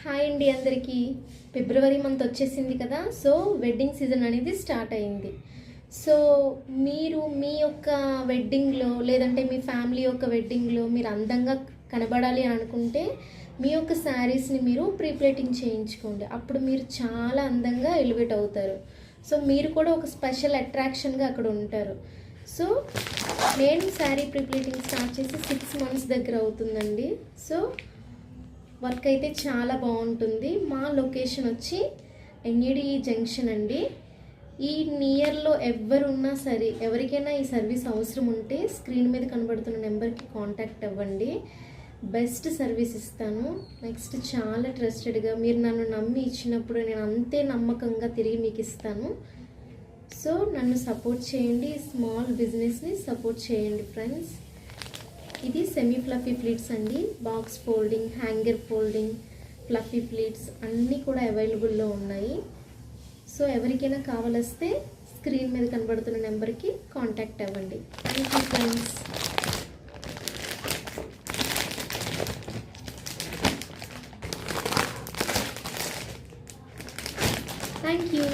Hi అండి అందరికీ. ఫిబ్రవరి month వచ్చేసింది కదా. సో వెడ్డింగ్ సీజన్ అనేది స్టార్ట్ అయింది. సో మీరు మీ యొక్క వెడ్డింగ్లో లేదంటే మీ ఫ్యామిలీ యొక్క వెడ్డింగ్లో మీరు అందంగా కనబడాలి అనుకుంటే మీ యొక్క శారీస్ని మీరు ప్రీప్లేటింగ్ చేయించుకోండి. అప్పుడు మీరు చాలా అందంగా ఎలివేట్ అవుతారు. సో మీరు కూడా ఒక స్పెషల్ అట్రాక్షన్గా అక్కడ ఉంటారు. సో నేను శారీ ప్రీప్లేటింగ్ స్టార్ట్ చేసి 6 months దగ్గర అవుతుందండి. సో వర్క్ అయితే చాలా బాగుంటుంది. మా లొకేషన్ వచ్చి ఎన్ఈడి జంక్షన్ అండి. ఈ నియర్లో ఎవరున్నా సరే, ఎవరికైనా ఈ సర్వీస్ అవసరం ఉంటే స్క్రీన్ మీద కనబడుతున్న నెంబర్కి కాంటాక్ట్ అవ్వండి. బెస్ట్ సర్వీస్ ఇస్తాను. నెక్స్ట్ చాలా ట్రస్టెడ్గా మీరు నన్ను నమ్మి ఇచ్చినప్పుడు నేను అంతే నమ్మకంగా తిరిగి మీకు ఇస్తాను. సో నన్ను సపోర్ట్ చేయండి, స్మాల్ బిజినెస్ని సపోర్ట్ చేయండి ఫ్రెండ్స్. ఇది సెమీ ఫ్లఫీ ప్లీట్స్ అండి. Box folding, hanger folding, fluffy pleats అన్నీ కూడా అవైలబుల్లో ఉన్నాయి. సో ఎవరికైనా కావాలొస్తే స్క్రీన్ మీద కనబడుతున్న నెంబర్కి కాంటాక్ట్ అవ్వండి. Thank you friends. Thank you.